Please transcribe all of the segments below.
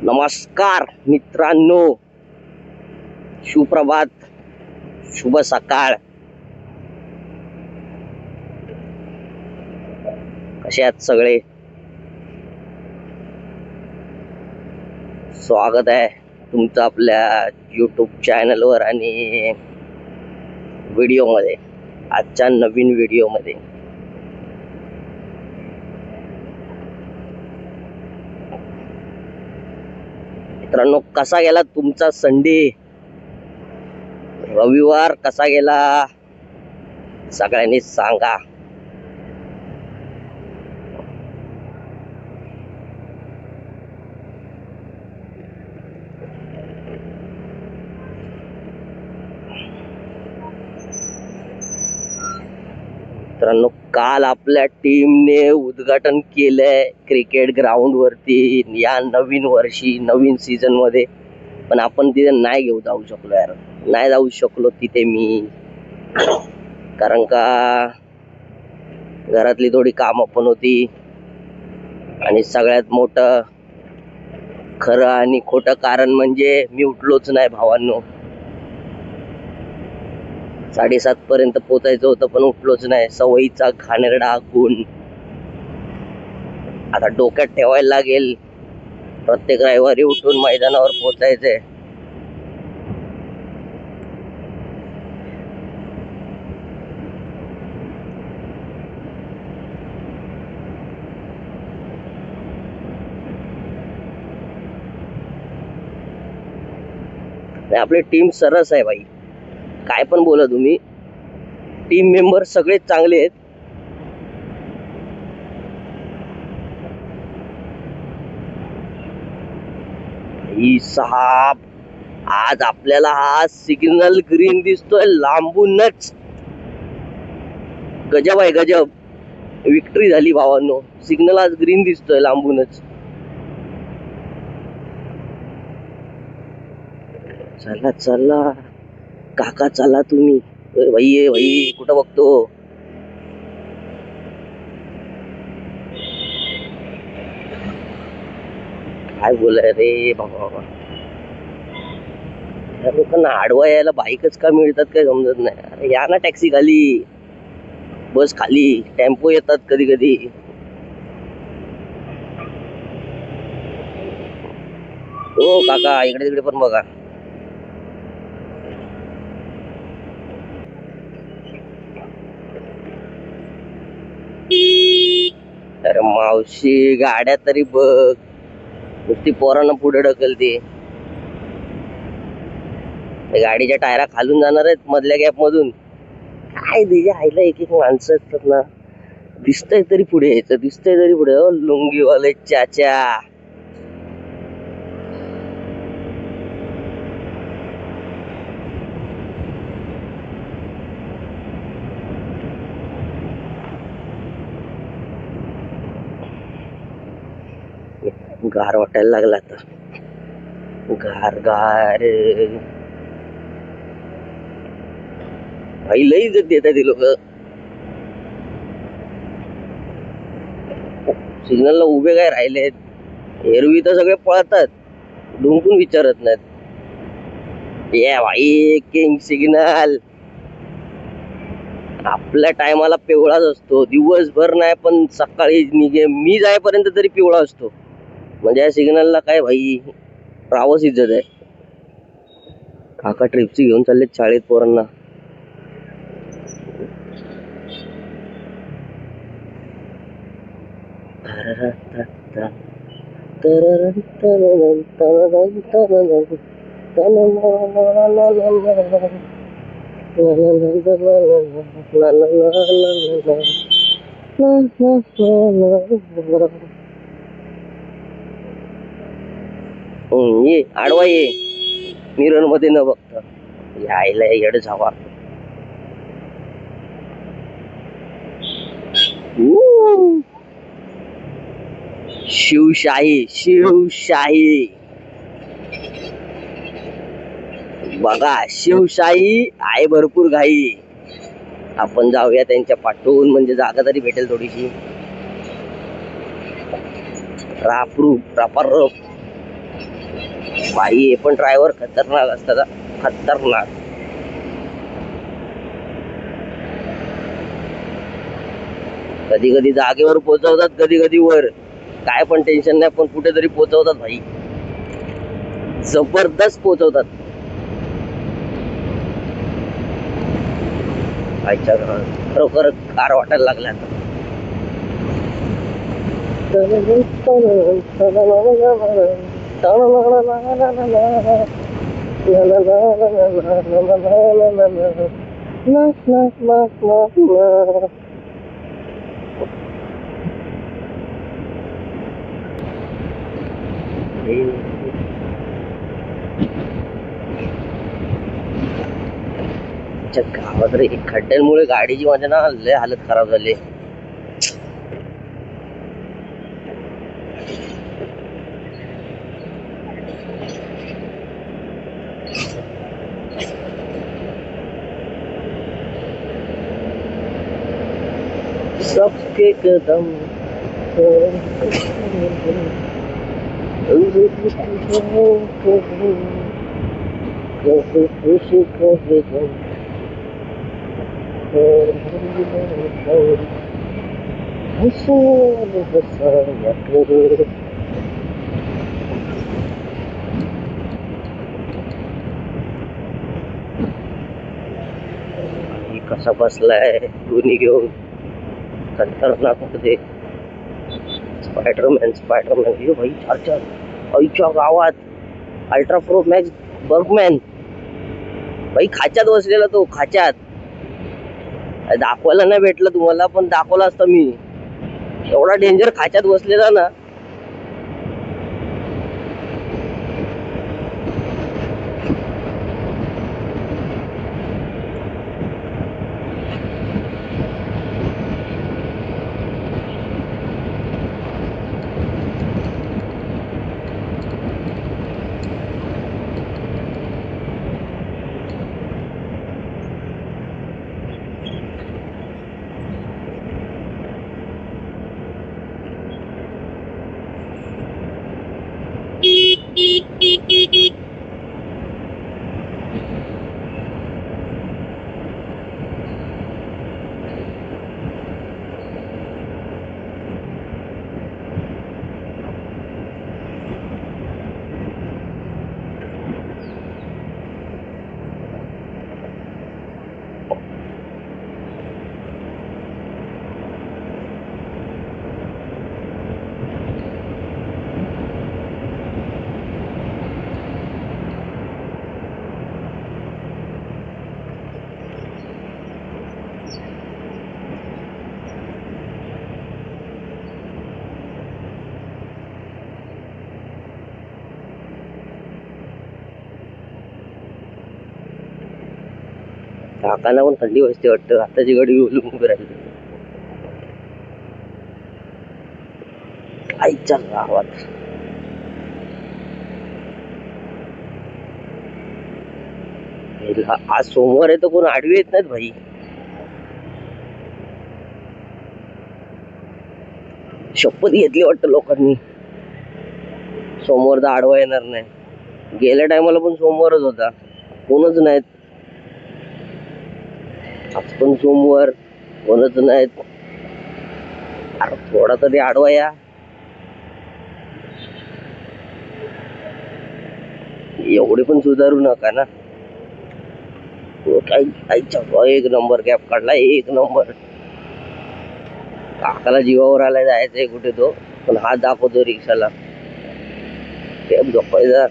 नमस्कार मित्रांनो, सुप्रभात, शुभ सकाळ. कसे आहात सगळे? स्वागत आहे तुमचं आपल्या YouTube चॅनलवर आणि व्हिडिओमध्ये, आजच्या नवीन व्हिडिओमध्ये. मित्रांनो, कसा गेला तुमचा संडे, रविवार कसा गेला सगळ्यांनी सांगा. मित्रांनो, काल आपल्या टीमने उद्घाटन केलंय क्रिकेट ग्राउंड वरती या नवीन वर्षी, नवीन सीझन मध्ये. पण आपण तिथे नाही जाऊ शकलो यार, नाही जाऊ शकलो तिथे मी, कारण का घरातली थोडी कामं पण होती. आणि सगळ्यात मोठं खरं आणि खोटं कारण म्हणजे मी उठलोच नाही भावांनो. 7:30 पर्यंत पोचायचं होतं पण उठलोच नाही. सवयीचा घाणेरडा गुण आता डोक्यात ठेवायला लागेल. प्रत्येक रविवारी उठून मैदानावर पोचायचंय. आपली टीम सरस आहे भाई, काय पण बोला तुम्ही. टीम मेंबर सगळे चांगले आहेत. ही साहब, आज आपल्याला हा सिग्नल ग्रीन दिसतोय लांबूनच. गजब आहे गजब, विक्ट्री झाली भावांनो. सिग्नल आज ग्रीन दिसतोय लांबूनच. चला चला काका, चला तुम्ही. भाई भाई, कुठं बघतो? काय बोलाय रे बाबा, या लोकांना आडवा यायला बाईकच का मिळतात काय समजत नाही. अरे या ना टॅक्सी खाली, बस खाली, टेम्पो येतात कधी कधी. हो काका, इकडे तिकडे पण बघा. अरे मावशी, गाड्या तरी बघ, नुसती पोरांना पुढे ढकलते. गाडीच्या टायरा खालून जाणार आहेत मधल्या गॅप मधून. काय दिजे आईला, एक एक माणसं असतात ना. दिसतंय तरी पुढे यायचं, दिसतंय तरी पुढे. लुंगीवाले चाचा, गार वाटायला लागला आता. गार गार भाई, लई इज्जत देतात ते लोक. सिग्नलला उभे काय राहिलेत. एरवी तर सगळे पळतात, डुंकून विचारत नाहीत. ये भाई, किंग सिग्नल. आपल्या टायमाला पिवळाच असतो, दिवसभर नाही पण सकाळी निघे मी जायपर्यंत तरी पिवळा असतो. म्हणजे या सिग्नलला काय भाई, रावच इज्जत आहे. काका ट्रिपची घेऊन चालले शाळेत पोरांना. ये आडवा ये, मिरर मध्ये न बघता. यायला येड जावा. शिवशाही शिवशाही बघा, शिवशाही आहे भरपूर घाई. आपण जाऊया त्यांच्या पाठवून, म्हणजे जागा तरी भेटेल थोडीशी. रापरू रापार बाई हे पण ड्रायव्हर खतरनाक असतात हा. खतरनाक. कधी कधी जागेवर पोहोचवतात, कधी कधी वर. काय पण टेन्शन नाही, पण कुठेतरी पोहोचवतात भाई. जबरदस्त पोहोचवतात. आजच्या खरोखर कार वाटायला लागल्या आता. गावात रे खड्ड्यांमुळे गाडीची माझ्या ना लय हालत खराब झाली. सबके कदम खुशी कसा बसलाय दोन्ही घेऊन खतरनाक मध्ये. स्पायडरमॅन हे भाई चार आईच्या गावात अल्ट्रा प्रो मॅक्स बर्गमॅन भाई खाच्यात बसलेला तो. खाच्यात दाखवायला नाही भेटलं तुम्हाला, पण दाखवला असता मी. एवढा डेंजर खाच्यात बसलेला ना. काकांना पण थंडी वाजते वाटतं. आताची गाडी उलून उभी राहिली आईच्या गावात. आज सोमवार आहे तर कोण आडवी येत नाहीत भाई. शपथ घेतली वाटतं लोकांनी, सोमवार तर आडवा येणार नाही. गेल्या टायमाला पण सोमवारच होता, कोणच नाहीत. आज पण सोमवार, कोणच नाहीत. अरे थोडा तरी आडवा या. एवढे पण सुधारू नका ना. एक नंबर गॅप काढला, एक नंबर. काकाला जीवावर आलाय जायचंय कुठे तो, पण हात दाखवतो रिक्षाला. गॅप झोपायचा.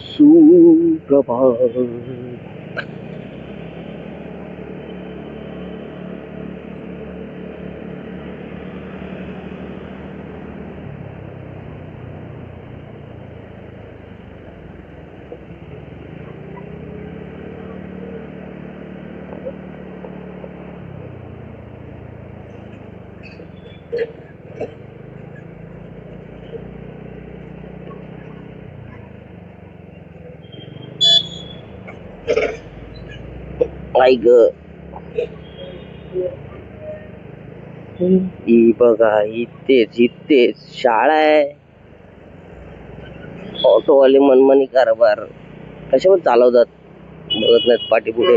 सुप्रभात. आई ग, ही बघा इथेच शाळा आहे. ऑटोवाले मनमानी कारभार कशावर चालवतात, बघत नाहीत पाठी पुढे.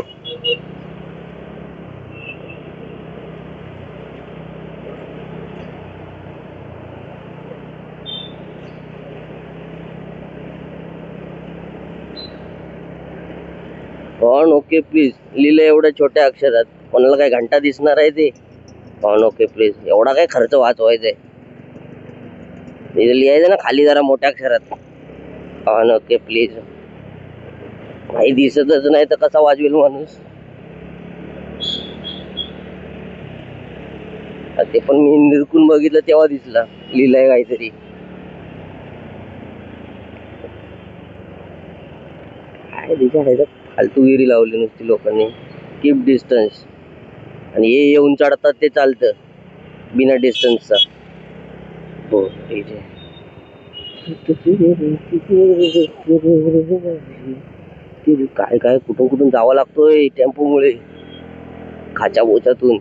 ऑन ओके प्लीज लिहिलं एवढ्या छोट्या अक्षरात, कोणाला काय घंटा दिसणार आहे ते? ऑन ओके प्लीज, एवढा काय खर्च वाचवायचा आहे? लिहायचं ना खाली जरा मोठ्या अक्षरात, ऑन ओके प्लीज. काही दिसतच नाही तर कसा वाजवेल माणूस? ते पण मी निरकून बघितलं तेव्हा दिसला लिहिलंय काहीतरी. काय दिसायचं, फालतूगिरी लावली नुसती लोकांनी. कीप डिस्टन्स, आणि हे येऊन चढतात ते चालतं बिना डिस्टन्सचा. हो ठीक आहे. काय काय कुठून कुठून जावं लागतोय टेम्पोमुळे, खाच्या बोचातून.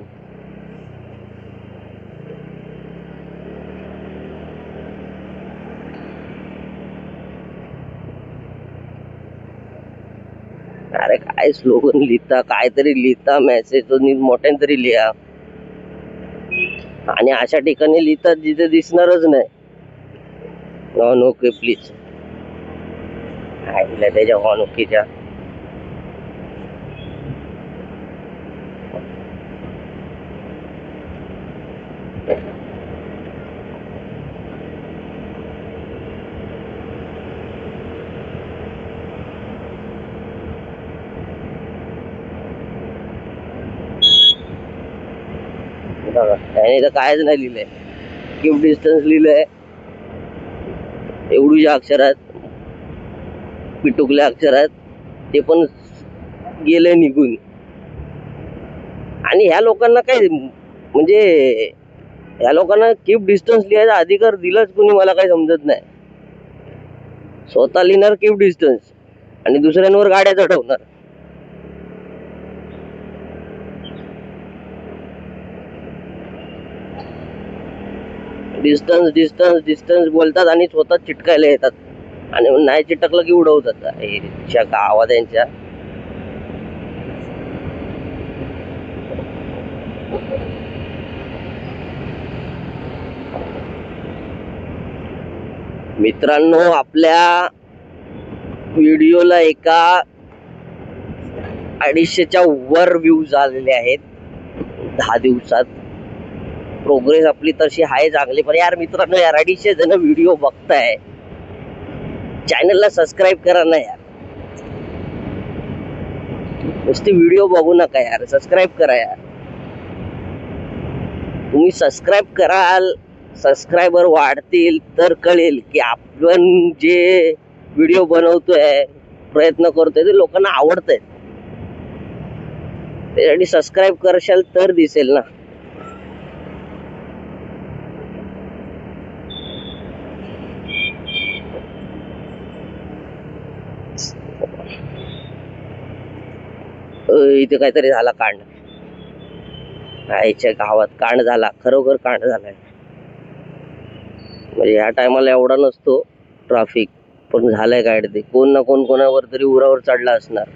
अरे काय स्लोगन लिहिता, काहीतरी लिहिता, मेसेज मोठ्याने तरी लिहा. आणि अशा ठिकाणी लिहितात जिथे दिसणारच नाही. ऑन ओके प्लीज, त्याच्या ऑन ओकेच्या. त्याने तर कायच नाही लिहिलंय, कीप डिस्टन्स लिहिलंय एवढ्या अक्षरात, पिटुकल्या अक्षरात. ते पण गेले निघून. आणि ह्या लोकांना काय म्हणजे, ह्या लोकांना कीप डिस्टन्स लिहायचा अधिकार दिलाच कोणी, मला काही समजत नाही. स्वतः लिहिणार कीप डिस्टन्स आणि दुसऱ्यांवर गाड्या चढवणार. डिस्टन्स डिस्टन्स डिस्टन्स बोलतात आणि स्वतः चिटकायला येतात, आणि नाही चिटकलं की उडवतात आवाज यांच्या. मित्रांनो, आपल्या व्हिडिओला एका 250च्या वर व्ह्यूज आलेले आहेत 10 दिवसात. प्रोग्रेस आपली तशी आहे चांगली, पण यार मित्रांनो, यार 250 जण व्हिडिओ बघताय, चॅनलला सबस्क्राईब करा ना यार. नुसती व्हिडिओ बघू नका यार, सबस्क्राईब करा यार. तुम्ही सबस्क्राईब कराल, सबस्क्रायबर वाढतील तर कळेल की आपण जे व्हिडिओ बनवतोय, प्रयत्न करतोय, ते लोकांना आवडतंय. त्यासाठी सबस्क्राईब करशाल तर दिसेल ना. इथे काहीतरी झाला कांड, आईच्या गावात कांड झाला, खरोखर कांड झालाय. म्हणजे या टायमाला एवढा नसतो ट्रॅफिक, पण झालंय काय ते, कोण ना कोण कोणावर तरी उरावर चढला असणार.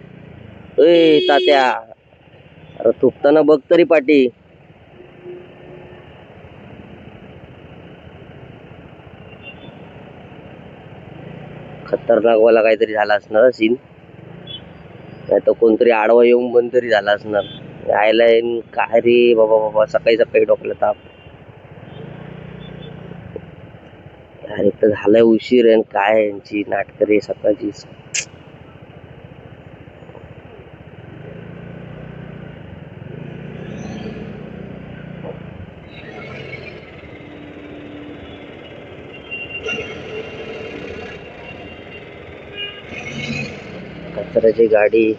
तात्या, अरे थुकताना बघ तरी पाठी. खतरनाक वाला काहीतरी झाला असणार सीन, नाही तर कोणतरी आडवा येऊन बंद तरी झाला असणार. यायला काय रे बाबा बाबा, सकाळी सकाळी डोक्याला ताप. अरे तर झालंय उशीर, आणि काय यांची नाटक रे सकाळची. कचऱ्याची गाडी,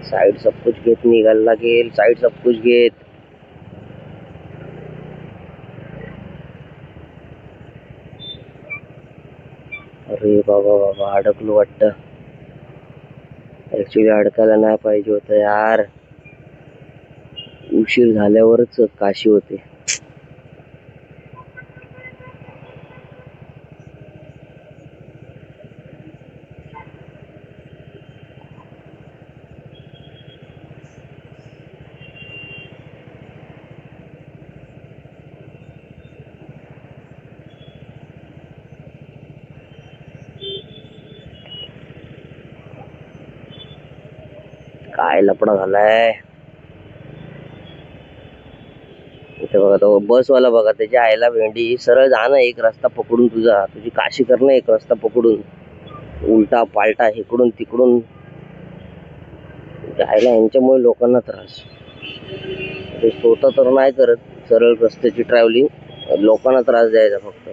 साइड सब कुछ घेत निघायला लागेल. साइड सब कुछ घेत. अरे बाबा बाबा अडकलो वाटतं. ऍक्च्युली अडकायला नाही पाहिजे होतं यार. उशीर झाल्यावरच काशी होते. काय लपडा झालाय इथे बघा. तो बसवाला बघा, त्याच्या आईला भेंडी. सरळ जा ना एक रस्ता पकडून, तुझी काशी कर ना एक रस्ता पकडून. उलटा पालटा इकडून तिकडून. आईला यांच्यामुळे लोकांना त्रास. ते स्वतः तर नाही करत सरळ रस्त्याची ट्रॅव्हलिंग, लोकांना त्रास द्यायचा फक्त.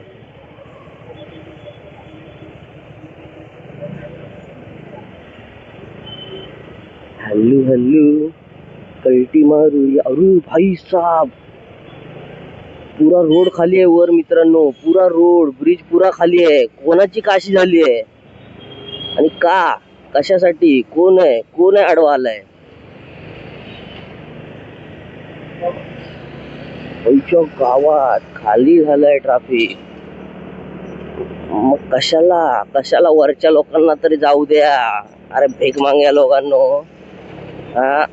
हल्लू हल्लू कल्टी मारू. अरे भाई साहब, पुरा रोड खाली आहे वर मित्रांनो. पुरा रोड, ब्रिज पुरा खाली आहे. कोणाची काशी झाली आहे आणि का, कशासाठी, कोण आहे आडवा आलाय. आमच्या गावात खाली झालंय ट्रॅफिक. मग कशाला वरच्या लोकांना तरी जाऊ द्या. अरे भीक माग्या लोकांनो, हा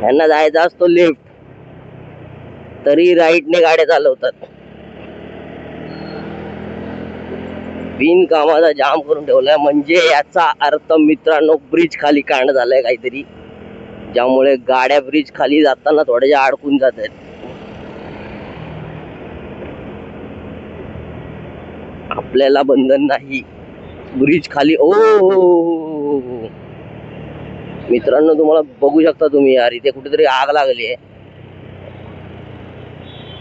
यांना जायचा असतो लिफ्ट, तरी राईटने गाड्या चालवतात. बिन कामाचा जाम करून ठेवलाय. म्हणजे याचा अर्थ मित्रांनो, ब्रिज खाली कांड झालाय काहीतरी, ज्यामुळे गाड्या ब्रिज खाली जाताना थोड्याशा अडकून जात आहेत. आपल्याला बंधन नाही, ब्रिज खाली. ओ मित्रांनो, तुम्हाला बघू शकता तुम्ही यार, इथे कुठेतरी आग लागली आहे.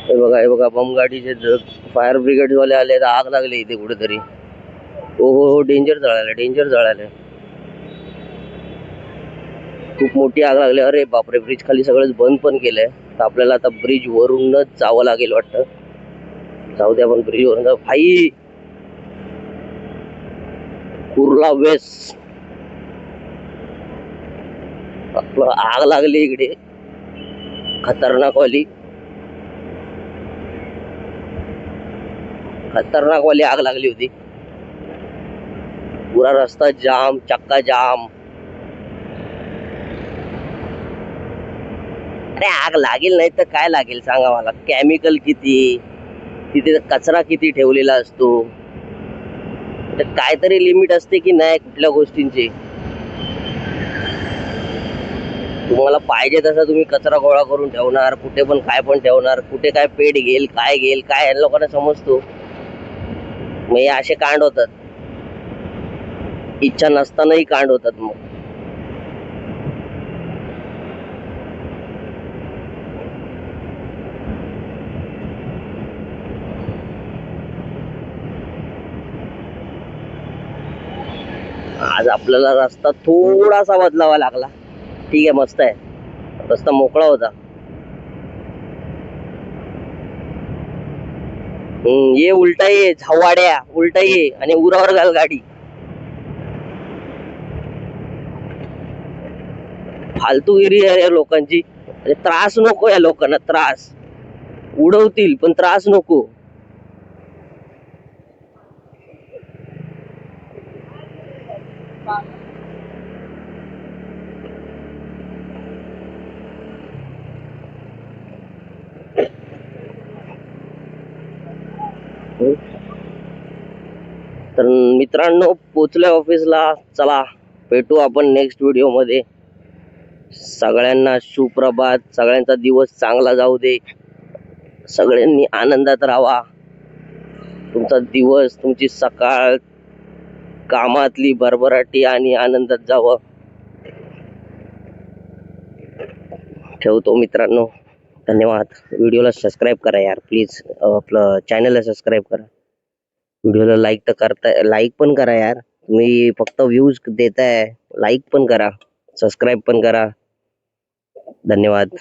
हे बघा बम गाडीचे फायर ब्रिगेड वाले आले, आग लागली इथे कुठेतरी. हो, डेंजर जळालं. खूप मोठी आग लागली. अरे बापरे, ब्रिज खाली सगळंच बंद पण केलंय. तर आपल्याला आता ब्रिज वरूनच जावं लागेल वाटतं. जाऊ द्या, पण ब्रिज वरून भाई. कुर्ला वेस्ट, आग लागली इकडे खतरनाक वाली आग लागली होती. पुरा रस्ता जाम, चक्का जाम. अरे आग लागेल नाही तर काय लागेल सांगा मला. केमिकल किती, तिथे कचरा किती ठेवलेला असतो. काहीतरी लिमिट असते की नाही कुठल्या गोष्टींची. तुम्हाला पाहिजे तसा तुम्ही कचरा गोळा करून ठेवणार, कुठे पण काय पण ठेवणार, कुठे काय पेट घेईल काय या लोकांना समजतो. मग हे असे कांड होतात, इच्छा नसतानाही कांड होतात. मग आज आपल्याला रस्ता थोडासा बदलावा लागला. ठीक आहे, मस्त आहे, रस्ता मोकळा होता. ये उलटा ये झवाड्या, उलटा ये आणि उरावर घाल गाडी. फालतूगिरी आहे लोकांची. त्रास नको या लोकांना. त्रास उडवतील पण त्रास नको. तर मित्रांनो, पोचलोय ऑफिसला. चला भेटू आपण नेक्स्ट व्हिडिओ मध्ये. सगळ्यांना सुप्रभात. सगळ्यांचा दिवस चांगला जाऊ दे. सगळ्यांनी आनंदात राहा. तुमचा दिवस, तुमची सकाळ कामातली भरभराटी आणि आनंदात जावं. ठेवतो मित्रांनो, धन्यवाद. व्हिडिओला सबस्क्राईब करा यार प्लीज. आपलं चॅनलला सबस्क्राईब करा. व्हिडिओला लाईक पण करा यार. तुम्ही फक्त व्ह्यूज देताय, लाईक पण करा. सबस्क्राईब पण करा. धन्यवाद.